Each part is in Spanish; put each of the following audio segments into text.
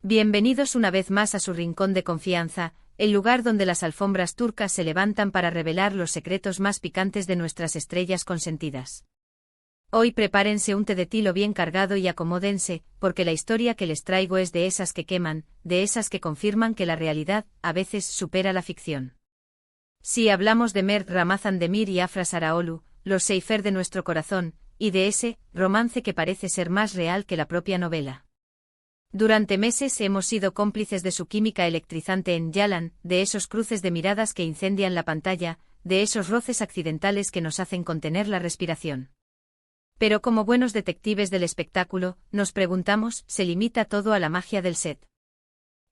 Bienvenidos una vez más a su rincón de confianza, el lugar donde las alfombras turcas se levantan para revelar los secretos más picantes de nuestras estrellas consentidas. Hoy prepárense un té de tilo bien cargado y acomódense, porque la historia que les traigo es de esas que queman, de esas que confirman que la realidad, a veces, supera la ficción. Si hablamos de Mert Ramazan Demir y Afra Saraoglu, los Seifer de nuestro corazón, y de ese romance que parece ser más real que la propia novela. Durante meses hemos sido cómplices de su química electrizante en Yalan, de esos cruces de miradas que incendian la pantalla, de esos roces accidentales que nos hacen contener la respiración. Pero como buenos detectives del espectáculo, nos preguntamos, ¿se limita todo a la magia del set?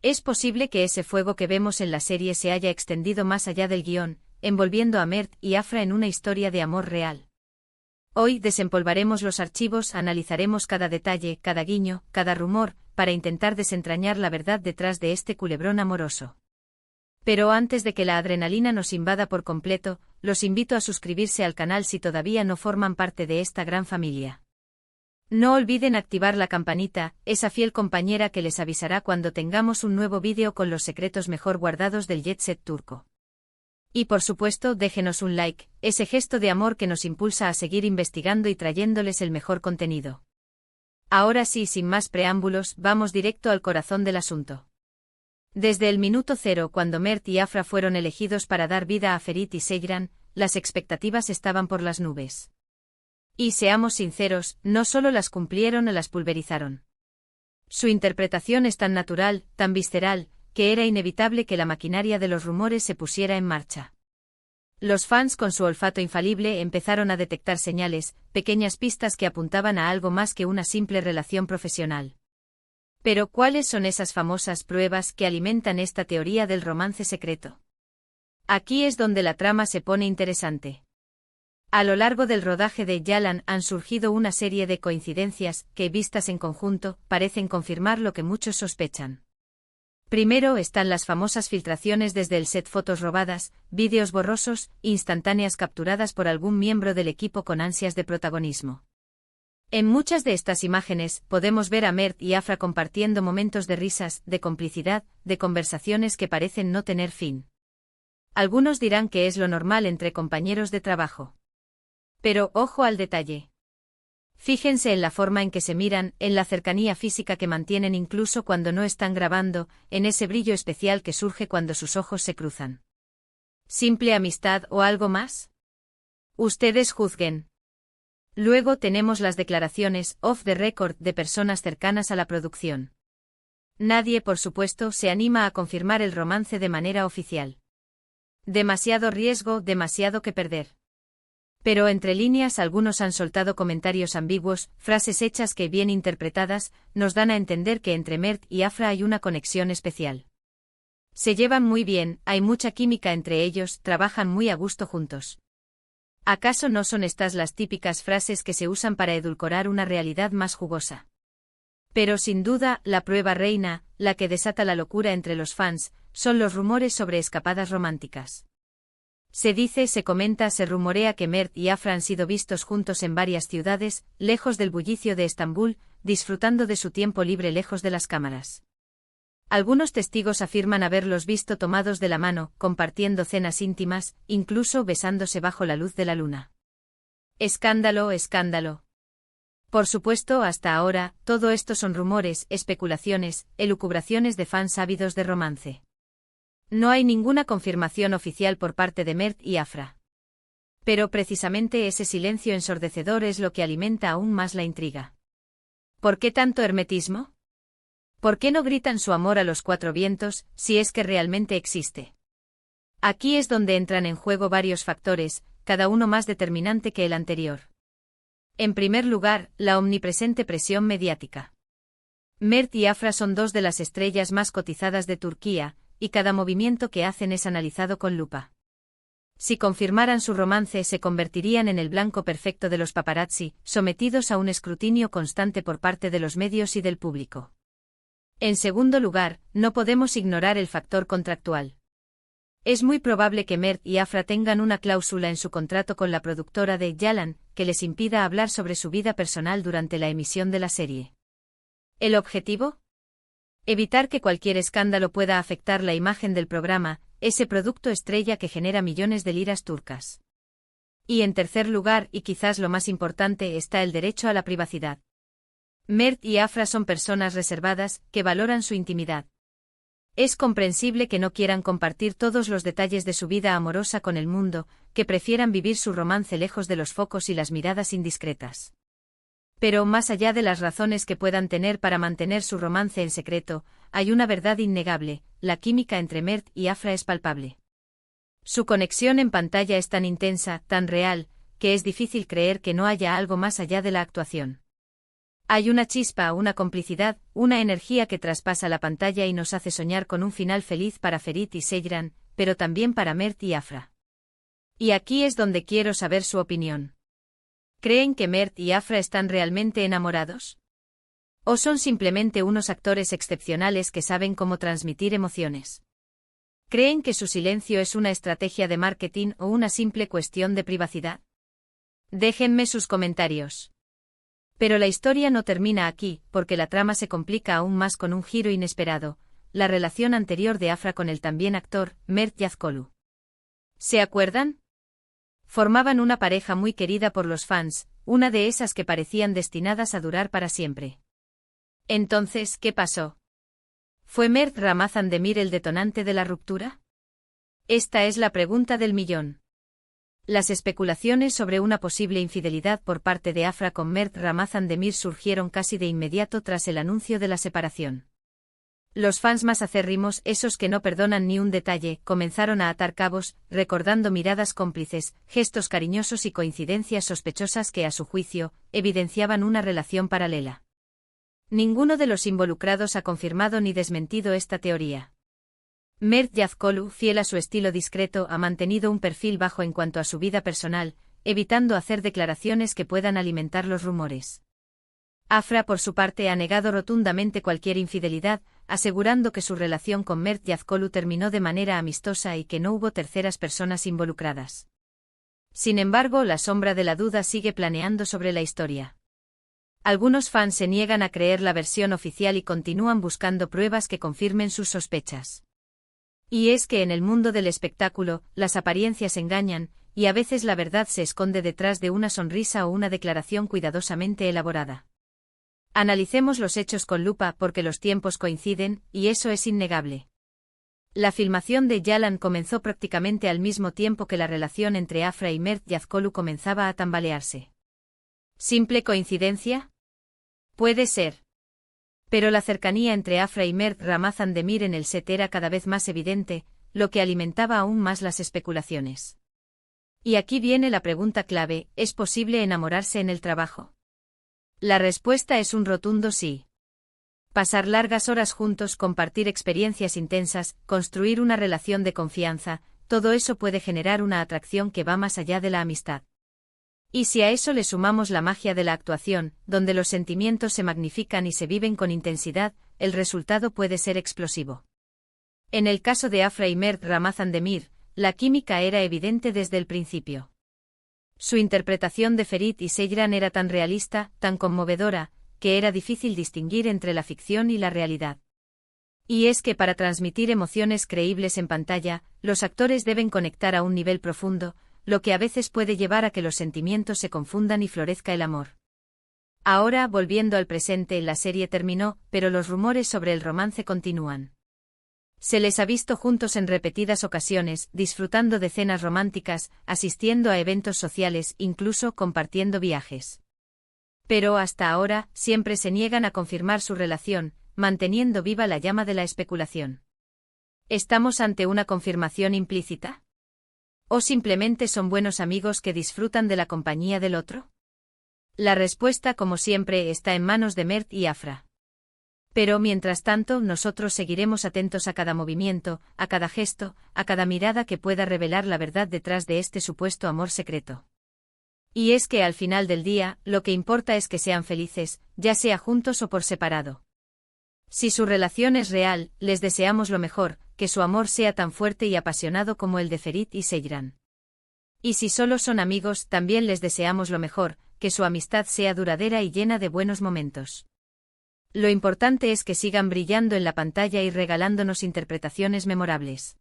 ¿Es posible que ese fuego que vemos en la serie se haya extendido más allá del guión, envolviendo a Mert y Afra en una historia de amor real? Hoy desempolvaremos los archivos, analizaremos cada detalle, cada guiño, cada rumor, para intentar desentrañar la verdad detrás de este culebrón amoroso. Pero antes de que la adrenalina nos invada por completo, los invito a suscribirse al canal si todavía no forman parte de esta gran familia. No olviden activar la campanita, esa fiel compañera que les avisará cuando tengamos un nuevo vídeo con los secretos mejor guardados del jet set turco. Y por supuesto, déjenos un like, ese gesto de amor que nos impulsa a seguir investigando y trayéndoles el mejor contenido. Ahora sí, sin más preámbulos, vamos directo al corazón del asunto. Desde el minuto cero, cuando Mert y Afra fueron elegidos para dar vida a Ferit y Seyran, las expectativas estaban por las nubes. Y seamos sinceros, no solo las cumplieron o las pulverizaron. Su interpretación es tan natural, tan visceral, que era inevitable que la maquinaria de los rumores se pusiera en marcha. Los fans, con su olfato infalible, empezaron a detectar señales, pequeñas pistas que apuntaban a algo más que una simple relación profesional. Pero, ¿cuáles son esas famosas pruebas que alimentan esta teoría del romance secreto? Aquí es donde la trama se pone interesante. A lo largo del rodaje de Yalan han surgido una serie de coincidencias que, vistas en conjunto, parecen confirmar lo que muchos sospechan. Primero están las famosas filtraciones desde el set, fotos robadas, vídeos borrosos, instantáneas capturadas por algún miembro del equipo con ansias de protagonismo. En muchas de estas imágenes podemos ver a Mert y Afra compartiendo momentos de risas, de complicidad, de conversaciones que parecen no tener fin. Algunos dirán que es lo normal entre compañeros de trabajo. Pero ojo al detalle. Fíjense en la forma en que se miran, en la cercanía física que mantienen incluso cuando no están grabando, en ese brillo especial que surge cuando sus ojos se cruzan. ¿Simple amistad o algo más? Ustedes juzguen. Luego tenemos las declaraciones off the record de personas cercanas a la producción. Nadie, por supuesto, se anima a confirmar el romance de manera oficial. Demasiado riesgo, demasiado que perder. Pero entre líneas algunos han soltado comentarios ambiguos, frases hechas que, bien interpretadas, nos dan a entender que entre Mert y Afra hay una conexión especial. Se llevan muy bien, hay mucha química entre ellos, trabajan muy a gusto juntos. ¿Acaso no son estas las típicas frases que se usan para edulcorar una realidad más jugosa? Pero sin duda, la prueba reina, la que desata la locura entre los fans, son los rumores sobre escapadas románticas. Se dice, se comenta, se rumorea que Mert y Afra han sido vistos juntos en varias ciudades, lejos del bullicio de Estambul, disfrutando de su tiempo libre lejos de las cámaras. Algunos testigos afirman haberlos visto tomados de la mano, compartiendo cenas íntimas, incluso besándose bajo la luz de la luna. Escándalo, escándalo. Por supuesto, hasta ahora, todo esto son rumores, especulaciones, elucubraciones de fans ávidos de romance. No hay ninguna confirmación oficial por parte de Mert y Afra. Pero precisamente ese silencio ensordecedor es lo que alimenta aún más la intriga. ¿Por qué tanto hermetismo? ¿Por qué no gritan su amor a los cuatro vientos, si es que realmente existe? Aquí es donde entran en juego varios factores, cada uno más determinante que el anterior. En primer lugar, la omnipresente presión mediática. Mert y Afra son dos de las estrellas más cotizadas de Turquía, y cada movimiento que hacen es analizado con lupa. Si confirmaran su romance, se convertirían en el blanco perfecto de los paparazzi, sometidos a un escrutinio constante por parte de los medios y del público. En segundo lugar, no podemos ignorar el factor contractual. Es muy probable que Mert y Afra tengan una cláusula en su contrato con la productora de Yalan, que les impida hablar sobre su vida personal durante la emisión de la serie. ¿El objetivo? Evitar que cualquier escándalo pueda afectar la imagen del programa, ese producto estrella que genera millones de liras turcas. Y en tercer lugar, y quizás lo más importante, está el derecho a la privacidad. Mert y Afra son personas reservadas, que valoran su intimidad. Es comprensible que no quieran compartir todos los detalles de su vida amorosa con el mundo, que prefieran vivir su romance lejos de los focos y las miradas indiscretas. Pero más allá de las razones que puedan tener para mantener su romance en secreto, hay una verdad innegable: la química entre Mert y Afra es palpable. Su conexión en pantalla es tan intensa, tan real, que es difícil creer que no haya algo más allá de la actuación. Hay una chispa, una complicidad, una energía que traspasa la pantalla y nos hace soñar con un final feliz para Ferit y Seyran, pero también para Mert y Afra. Y aquí es donde quiero saber su opinión. ¿Creen que Mert y Afra están realmente enamorados? ¿O son simplemente unos actores excepcionales que saben cómo transmitir emociones? ¿Creen que su silencio es una estrategia de marketing o una simple cuestión de privacidad? Déjenme sus comentarios. Pero la historia no termina aquí, porque la trama se complica aún más con un giro inesperado: la relación anterior de Afra con el también actor, Mert Yazkolu. ¿Se acuerdan? Formaban una pareja muy querida por los fans, una de esas que parecían destinadas a durar para siempre. Entonces, ¿qué pasó? ¿Fue Mert Ramazan Demir el detonante de la ruptura? Esta es la pregunta del millón. Las especulaciones sobre una posible infidelidad por parte de Afra con Mert Ramazan Demir surgieron casi de inmediato tras el anuncio de la separación. Los fans más acérrimos, esos que no perdonan ni un detalle, comenzaron a atar cabos, recordando miradas cómplices, gestos cariñosos y coincidencias sospechosas que, a su juicio, evidenciaban una relación paralela. Ninguno de los involucrados ha confirmado ni desmentido esta teoría. Mert Yazkolu, fiel a su estilo discreto, ha mantenido un perfil bajo en cuanto a su vida personal, evitando hacer declaraciones que puedan alimentar los rumores. Afra, por su parte, ha negado rotundamente cualquier infidelidad, asegurando que su relación con Mert Yazkolu terminó de manera amistosa y que no hubo terceras personas involucradas. Sin embargo, la sombra de la duda sigue planeando sobre la historia. Algunos fans se niegan a creer la versión oficial y continúan buscando pruebas que confirmen sus sospechas. Y es que en el mundo del espectáculo, las apariencias engañan, y a veces la verdad se esconde detrás de una sonrisa o una declaración cuidadosamente elaborada. Analicemos los hechos con lupa porque los tiempos coinciden, y eso es innegable. La filmación de Yalan comenzó prácticamente al mismo tiempo que la relación entre Afra y Mert Yazkolu comenzaba a tambalearse. ¿Simple coincidencia? Puede ser. Pero la cercanía entre Afra y Mert Ramazan Demir en el set era cada vez más evidente, lo que alimentaba aún más las especulaciones. Y aquí viene la pregunta clave: ¿es posible enamorarse en el trabajo? La respuesta es un rotundo sí. Pasar largas horas juntos, compartir experiencias intensas, construir una relación de confianza, todo eso puede generar una atracción que va más allá de la amistad. Y si a eso le sumamos la magia de la actuación, donde los sentimientos se magnifican y se viven con intensidad, el resultado puede ser explosivo. En el caso de Afra y Mert Ramazan Demir, la química era evidente desde el principio. Su interpretación de Ferit y Seyran era tan realista, tan conmovedora, que era difícil distinguir entre la ficción y la realidad. Y es que para transmitir emociones creíbles en pantalla, los actores deben conectar a un nivel profundo, lo que a veces puede llevar a que los sentimientos se confundan y florezca el amor. Ahora, volviendo al presente, la serie terminó, pero los rumores sobre el romance continúan. Se les ha visto juntos en repetidas ocasiones, disfrutando de cenas románticas, asistiendo a eventos sociales, incluso compartiendo viajes. Pero hasta ahora, siempre se niegan a confirmar su relación, manteniendo viva la llama de la especulación. ¿Estamos ante una confirmación implícita? ¿O simplemente son buenos amigos que disfrutan de la compañía del otro? La respuesta, como siempre, está en manos de Mert y Afra. Pero mientras tanto, nosotros seguiremos atentos a cada movimiento, a cada gesto, a cada mirada que pueda revelar la verdad detrás de este supuesto amor secreto. Y es que al final del día, lo que importa es que sean felices, ya sea juntos o por separado. Si su relación es real, les deseamos lo mejor, que su amor sea tan fuerte y apasionado como el de Ferit y Seyran. Y si solo son amigos, también les deseamos lo mejor, que su amistad sea duradera y llena de buenos momentos. Lo importante es que sigan brillando en la pantalla y regalándonos interpretaciones memorables.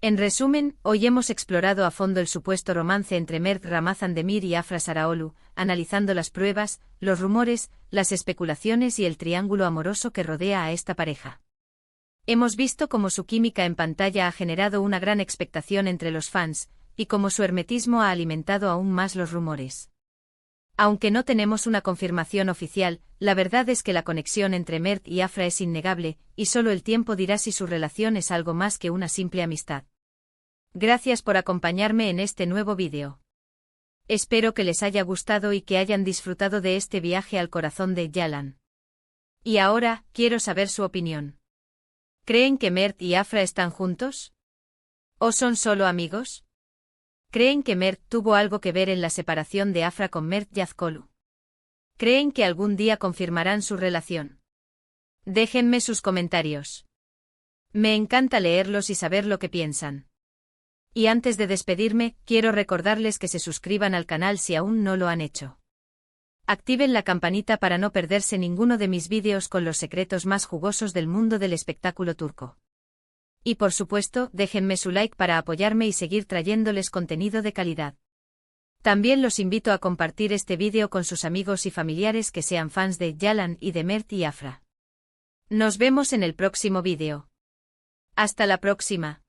En resumen, hoy hemos explorado a fondo el supuesto romance entre Mert Ramazan Demir y Afra Saraoglu, analizando las pruebas, los rumores, las especulaciones y el triángulo amoroso que rodea a esta pareja. Hemos visto cómo su química en pantalla ha generado una gran expectación entre los fans, y cómo su hermetismo ha alimentado aún más los rumores. Aunque no tenemos una confirmación oficial, la verdad es que la conexión entre Mert y Afra es innegable, y solo el tiempo dirá si su relación es algo más que una simple amistad. Gracias por acompañarme en este nuevo vídeo. Espero que les haya gustado y que hayan disfrutado de este viaje al corazón de Yalan. Y ahora, quiero saber su opinión. ¿Creen que Mert y Afra están juntos? ¿O son solo amigos? ¿Creen que Mert tuvo algo que ver en la separación de Afra con Mert Yazkolu? ¿Creen que algún día confirmarán su relación? Déjenme sus comentarios. Me encanta leerlos y saber lo que piensan. Y antes de despedirme, quiero recordarles que se suscriban al canal si aún no lo han hecho. Activen la campanita para no perderse ninguno de mis vídeos con los secretos más jugosos del mundo del espectáculo turco. Y por supuesto, déjenme su like para apoyarme y seguir trayéndoles contenido de calidad. También los invito a compartir este vídeo con sus amigos y familiares que sean fans de Yalan y de Mert y Afra. Nos vemos en el próximo vídeo. Hasta la próxima.